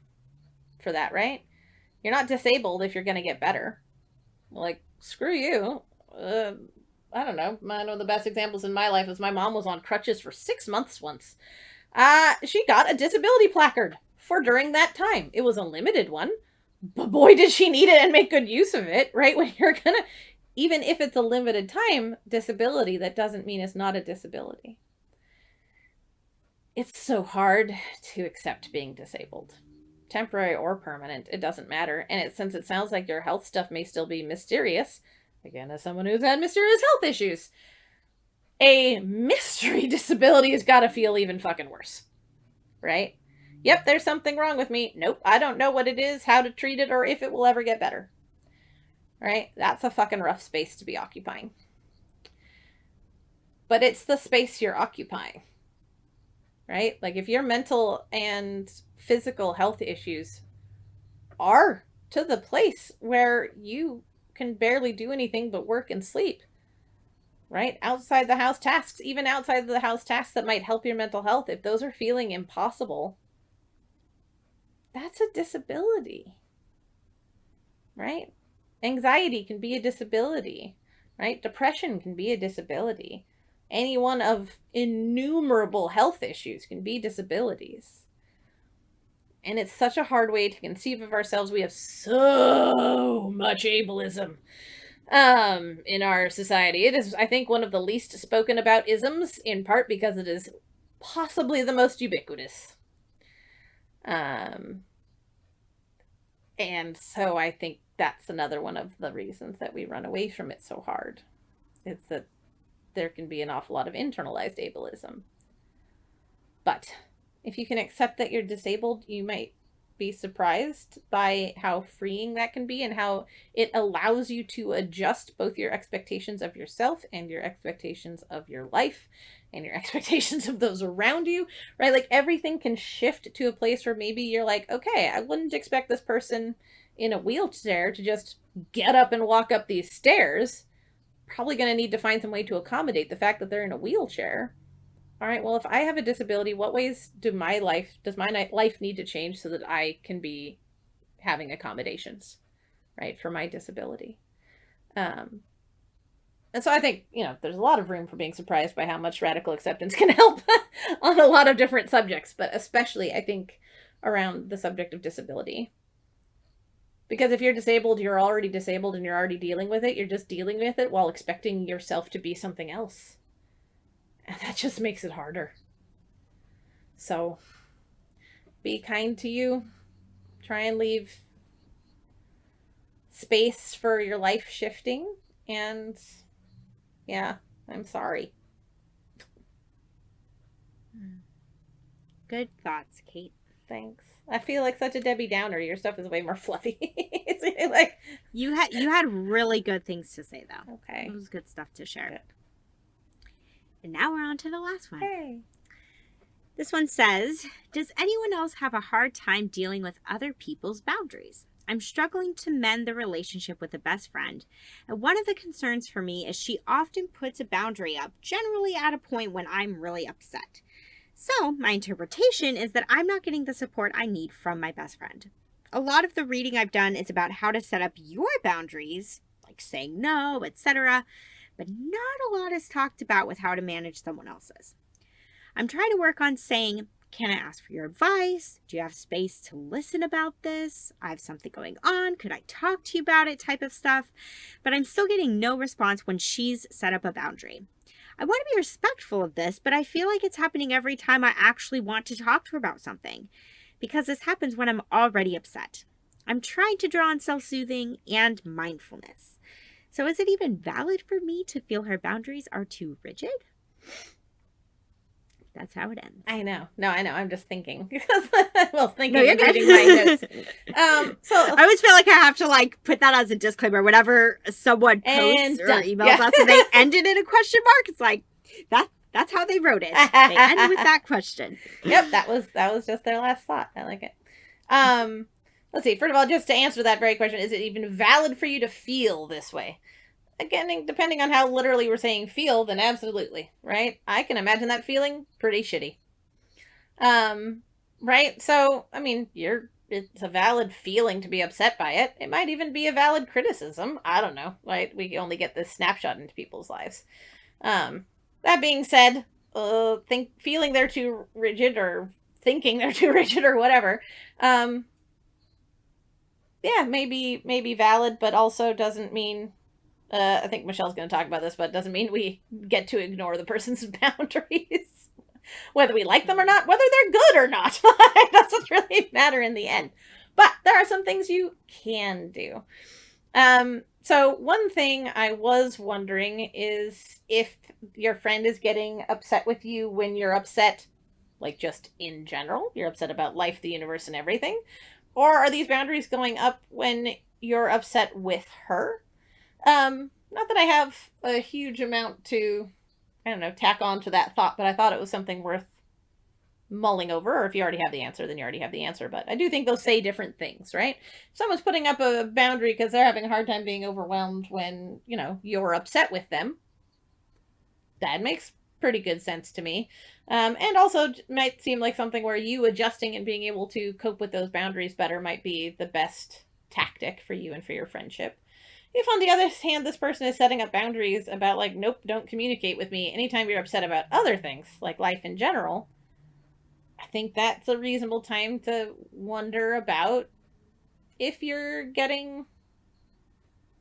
for that, right? You're not disabled if you're going to get better. Like, screw you. I don't know. One of the best examples in my life is my mom was on crutches for 6 months once. She got a disability placard for during that time. It was a limited one, but boy, did she need it and make good use of it, right? When you're going to, even if it's a limited time disability, that doesn't mean it's not a disability. It's so hard to accept being disabled. Temporary or permanent, it doesn't matter. And since it sounds like your health stuff may still be mysterious, again, as someone who's had mysterious health issues, a mystery disability has got to feel even fucking worse, right? Yep, there's something wrong with me. Nope, I don't know what it is, how to treat it, or if it will ever get better, right? That's a fucking rough space to be occupying. But it's the space you're occupying, right? Like, if your mental and physical health issues are to the place where you can barely do anything but work and sleep, right? Outside the house tasks, even outside the house tasks that might help your mental health, if those are feeling impossible, that's a disability, right? Anxiety can be a disability, right? Depression can be a disability. Any one of innumerable health issues can be disabilities. And it's such a hard way to conceive of ourselves. We have so much ableism in our society. It is, I think, one of the least spoken about isms, in part because it is possibly the most ubiquitous. And so I think that's another one of the reasons that we run away from it so hard. It's that there can be an awful lot of internalized ableism. But if you can accept that you're disabled, you might be surprised by how freeing that can be and how it allows you to adjust both your expectations of yourself and your expectations of your life and your expectations of those around you, right? Like, everything can shift to a place where maybe you're like, okay, I wouldn't expect this person in a wheelchair to just get up and walk up these stairs. Probably going to need to find some way to accommodate the fact that they're in a wheelchair. all right, well, if I have a disability, what ways does my life need to change so that I can be having accommodations, right, for my disability? And so I think, there's a lot of room for being surprised by how much radical acceptance can help on a lot of different subjects, but especially, I think, around the subject of disability. Because if you're disabled, you're already disabled and you're already dealing with it. You're just dealing with it while expecting yourself to be something else. And that just makes it harder. So, be kind to you. Try and leave space for your life shifting. And, yeah, I'm sorry. Good thoughts, Kate. Thanks. I feel like such a Debbie Downer. Your stuff is way more fluffy. It's like you had really good things to say, though. Okay. It was good stuff to share. Good. And now we're on to the last one. Hey. This one says, does anyone else have a hard time dealing with other people's boundaries? I'm struggling to mend the relationship with a best friend. And one of the concerns for me is she often puts a boundary up, generally at a point when I'm really upset. So my interpretation is that I'm not getting the support I need from my best friend. A lot of the reading I've done is about how to set up your boundaries, like saying no, etc., but not a lot is talked about with how to manage someone else's. I'm trying to work on saying, can I ask for your advice? Do you have space to listen about this? I have something going on. Could I talk to you about it? Type of stuff. But I'm still getting no response when she's set up a boundary. I want to be respectful of this, but I feel like it's happening every time I actually want to talk to her about something, because this happens when I'm already upset. I'm trying to draw on self-soothing and mindfulness. So is it even valid for me to feel her boundaries are too rigid? That's how it ends. I know. No, I know. I'm just thinking. Thinking you're and good. reading my notes. So I always feel like I have to put that as a disclaimer whenever someone posts or emails us and they end it in a question mark. It's like that's how they wrote it. They end with that question. Yep, that was just their last thought. I like it. Let's see. First of all, just to answer that very question, is it even valid for you to feel this way? Again, depending on how literally we're saying feel, then absolutely, right? I can imagine that feeling pretty shitty. Right? So, I mean, it's a valid feeling to be upset by it. It might even be a valid criticism. I don't know, right? We only get this snapshot into people's lives. That being said, feeling they're too rigid or thinking they're too rigid or whatever, yeah, maybe valid, but also doesn't mean, I think Michelle's going to talk about this, but it doesn't mean we get to ignore the person's boundaries. Whether we like them or not, whether they're good or not. It doesn't really matter in the end. But there are some things you can do. So one thing I was wondering is if your friend is getting upset with you when you're upset, like just in general, you're upset about life, the universe, and everything. Or are these boundaries going up when you're upset with her? Not that I have a huge amount to, tack on to that thought, but I thought it was something worth mulling over. Or if you already have the answer, then you already have the answer. But I do think they'll say different things, right? If someone's putting up a boundary because they're having a hard time being overwhelmed when, you're upset with them, that makes pretty good sense to me. And also might seem like something where you adjusting and being able to cope with those boundaries better might be the best tactic for you and for your friendship. If, on the other hand, this person is setting up boundaries about, nope, don't communicate with me anytime you're upset about other things, like life in general, I think that's a reasonable time to wonder about if you're getting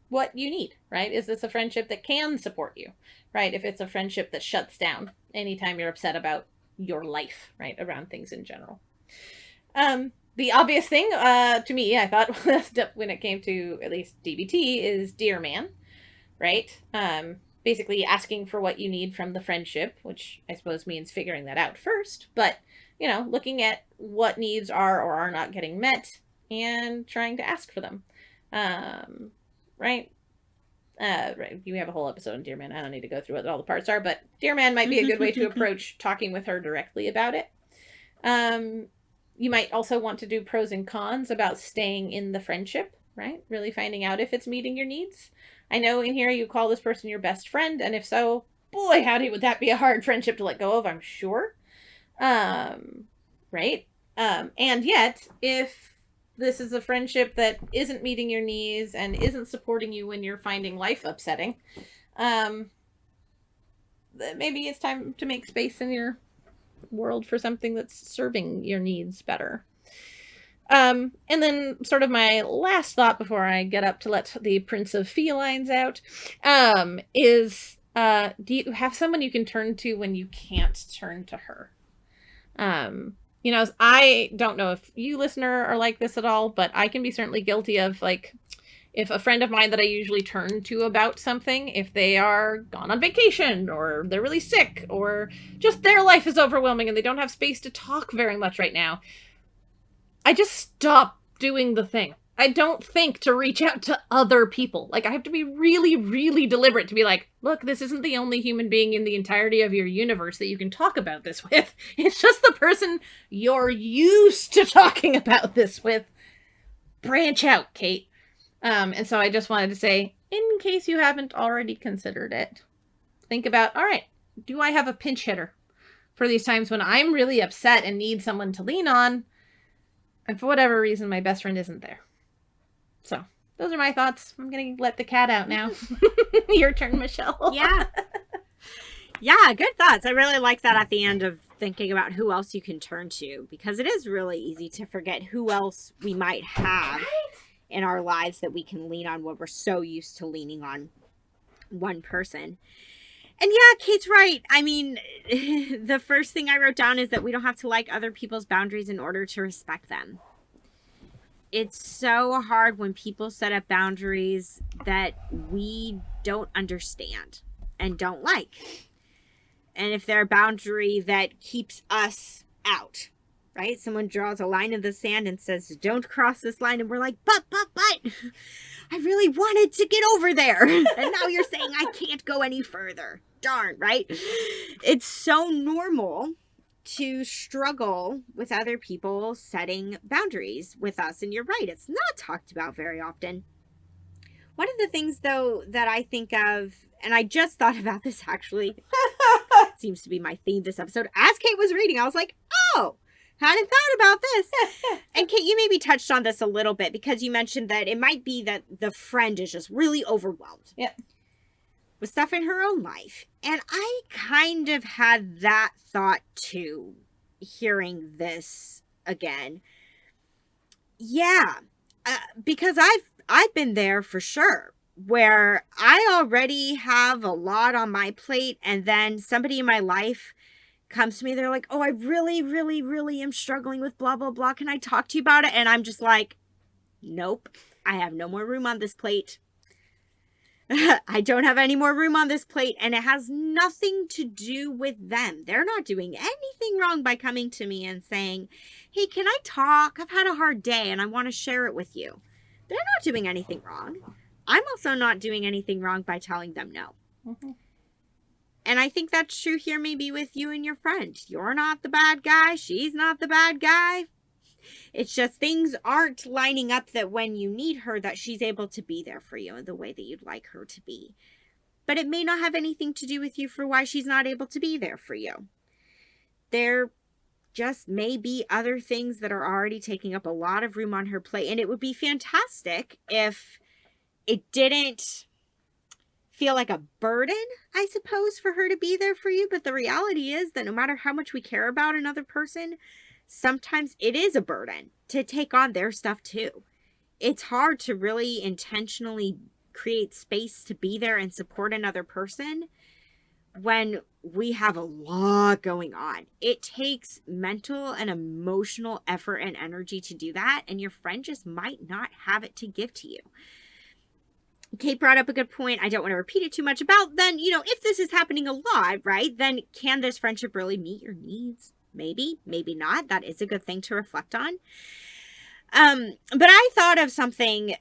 what you need, right? Is this a friendship that can support you, right? If it's a friendship that shuts down anytime you're upset about your life, right, around things in general. The obvious thing to me, I thought, when it came to at least DBT, is Dear Man, right? Basically asking for what you need from the friendship, which I suppose means figuring that out first. But, looking at what needs are or are not getting met and trying to ask for them, right? Right. You have a whole episode on Dear Man. I don't need to go through what all the parts are, but Dear Man might be a good way to approach talking with her directly about it. You might also want to do pros and cons about staying in the friendship, right? Really finding out if it's meeting your needs. I know in here you call this person your best friend, and if so, boy, howdy, would that be a hard friendship to let go of, I'm sure. Right? And yet, if this is a friendship that isn't meeting your needs and isn't supporting you when you're finding life upsetting, maybe it's time to make space in your world for something that's serving your needs better. And then sort of my last thought before I get up to let the Prince of Felines out, is, do you have someone you can turn to when you can't turn to her? You know, I don't know if you, listener, are like this at all, but I can be certainly guilty of, like, if a friend of mine that I usually turn to about something, if they are gone on vacation or they're really sick or just their life is overwhelming and they don't have space to talk very much right now, I just stop doing the thing. I don't think to reach out to other people. Like, I have to be really, really deliberate to be like, look, this isn't the only human being in the entirety of your universe that you can talk about this with. It's just the person you're used to talking about this with. Branch out, Kate. And so I just wanted to say, in case you haven't already considered it, think about, all right, do I have a pinch hitter for these times when I'm really upset and need someone to lean on, and for whatever reason, my best friend isn't there? So those are my thoughts. I'm going to let the cat out now. Your turn, Michelle. Yeah. Yeah, good thoughts. I really like that at the end of thinking about who else you can turn to, because it is really easy to forget who else we might have in our lives that we can lean on when we're so used to leaning on one person. And yeah, Kate's right. I mean, the first thing I wrote down is that we don't have to like other people's boundaries in order to respect them. It's so hard when people set up boundaries that we don't understand and don't like. And if they're a boundary that keeps us out, right? Someone draws a line in the sand and says, don't cross this line. And we're like, but, I really wanted to get over there. And now you're saying I can't go any further. Darn, right? It's so normal to struggle with other people setting boundaries with us. And you're right, it's not talked about very often. One of the things, though, that I think of, and I just thought about this actually, seems to be my theme this episode. As Kate was reading, I was like, oh, hadn't thought about this. And Kate, you maybe touched on this a little bit because you mentioned that it might be that the friend is just really overwhelmed. Yep. With stuff in her own life. And I kind of had that thought too, hearing this again. Yeah, because I've been there for sure, where I already have a lot on my plate, and then somebody in my life comes to me, they're like, oh, I really, really, really am struggling with blah, blah, blah. Can I talk to you about it? And I'm just like, nope, I have no more room on this plate. I don't have any more room on this plate, and it has nothing to do with them. They're not doing anything wrong by coming to me and saying, hey, can I talk? I've had a hard day and I want to share it with you. They're not doing anything wrong. I'm also not doing anything wrong by telling them no. Mm-hmm. And I think that's true here maybe with you and your friend. You're not the bad guy. She's not the bad guy. It's just things aren't lining up that when you need her, that she's able to be there for you in the way that you'd like her to be. But it may not have anything to do with you for why she's not able to be there for you. There just may be other things that are already taking up a lot of room on her plate. And it would be fantastic if it didn't feel like a burden, I suppose, for her to be there for you. But the reality is that no matter how much we care about another person, sometimes it is a burden to take on their stuff too. It's hard to really intentionally create space to be there and support another person when we have a lot going on. It takes mental and emotional effort and energy to do that, and your friend just might not have it to give to you. Kate brought up a good point. I don't want to repeat it too much about then, if this is happening a lot, right, then can this friendship really meet your needs? Maybe, maybe not. That is a good thing to reflect on. But I thought of something.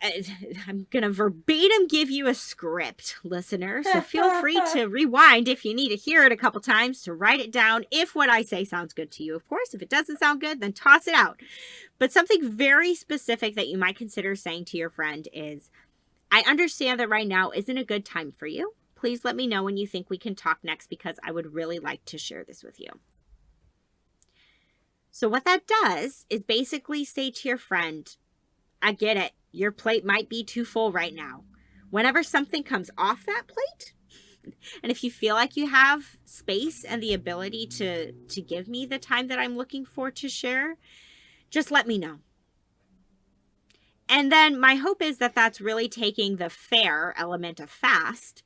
I'm going to verbatim give you a script, listener. So feel free to rewind if you need to hear it a couple times, to write it down if what I say sounds good to you. Of course, if it doesn't sound good, then toss it out. But something very specific that you might consider saying to your friend is, I understand that right now isn't a good time for you. Please let me know when you think we can talk next because I would really like to share this with you. So what that does is basically say to your friend, I get it. Your plate might be too full right now. Whenever something comes off that plate, and if you feel like you have space and the ability to give me the time that I'm looking for to share, just let me know. And then my hope is that that's really taking the fair element of fast,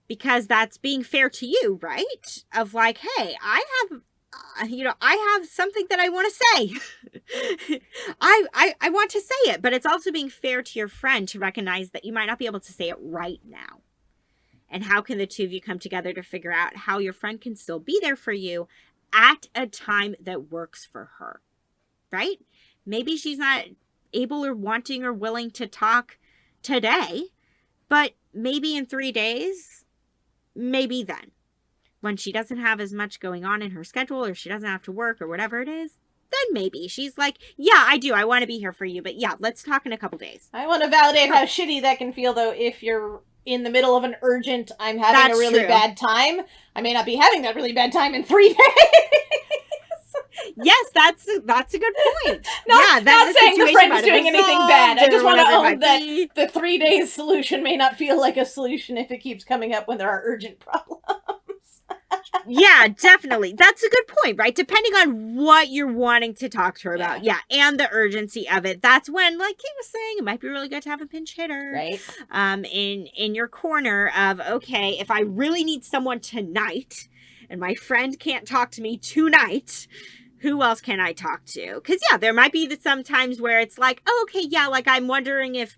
because that's being fair to you, right? Of like, hey, I have something that I want to say. I want to say it, but it's also being fair to your friend to recognize that you might not be able to say it right now. And how can the two of you come together to figure out how your friend can still be there for you at a time that works for her, right? Maybe she's not able or wanting or willing to talk today, but maybe in 3 days, maybe then. When she doesn't have as much going on in her schedule, or she doesn't have to work, or whatever it is, then maybe she's like, yeah, I do. I want to be here for you. But yeah, let's talk in a couple days. I want to validate how shitty that can feel, though, if you're in the middle of an urgent, I'm having That's a really true. bad time. I may not be having that really bad time in 3 days. Yes, that's a good point. Not saying the friend is is doing anything bad. I just want to own that be. the 3 days solution may not feel like a solution if it keeps coming up when there are urgent problems. Yeah, definitely. That's a good point, right? Depending on what you're wanting to talk to her about. Yeah, and the urgency of it. That's when, like he was saying, it might be really good to have a pinch hitter. Right. In your corner of, okay, if I really need someone tonight and my friend can't talk to me tonight, who else can I talk to? Because, yeah, there might be some times where it's like, oh, okay, yeah, like I'm wondering if,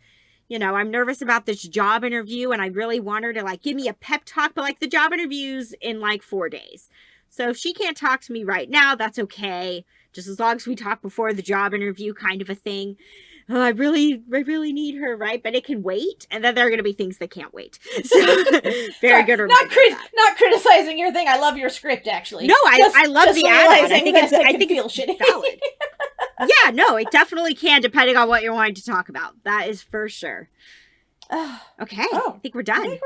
I'm nervous about this job interview and I really want her to like give me a pep talk, but like the job interview's in like 4 days. So if she can't talk to me right now, that's okay. Just as long as we talk before the job interview kind of a thing. Oh, I really need her, right? But it can wait. And then there are going to be things that can't wait. So very good. Not criticizing your thing. I love your script, actually. No, I love the add-on. I think it's shitty. Valid. Yeah, no, it definitely can, depending on what you're wanting to talk about. That is for sure. Okay, I think we're done.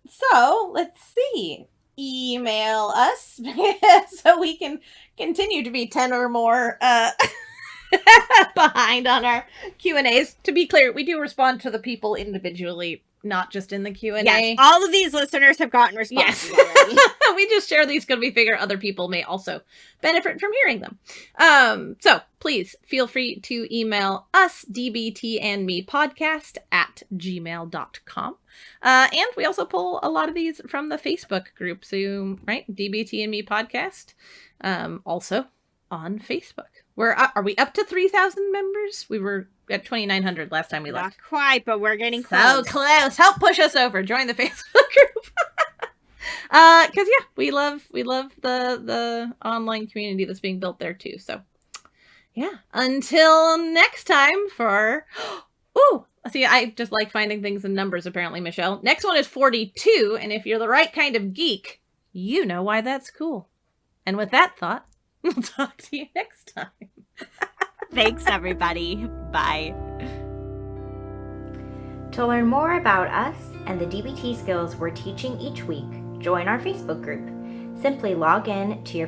So let's see. Email us so we can continue to be 10 or more behind on our Q&As. To be clear, we do respond to the people individually, not just in the Q&A. Yes, all of these listeners have gotten responses already. We just share these because we figure other people may also benefit from hearing them. So please feel free to email us, dbtandmepodcast@gmail.com. And we also pull a lot of these from the Facebook group. So, right, DBT and Me Podcast, also on Facebook. Are we up to 3,000 members? We were at 2,900 last time we left. Not quite, but we're getting close. So close. Help push us over. Join the Facebook group. Because we love the online community that's being built there too. So yeah. Until next time for see, I just like finding things in numbers apparently, Michelle. Next one is 42, and if you're the right kind of geek, you know why that's cool. And with that thought, we'll talk to you next time. Thanks, everybody. Bye. To learn more about us and the DBT skills we're teaching each week, join our Facebook group. Simply log in to your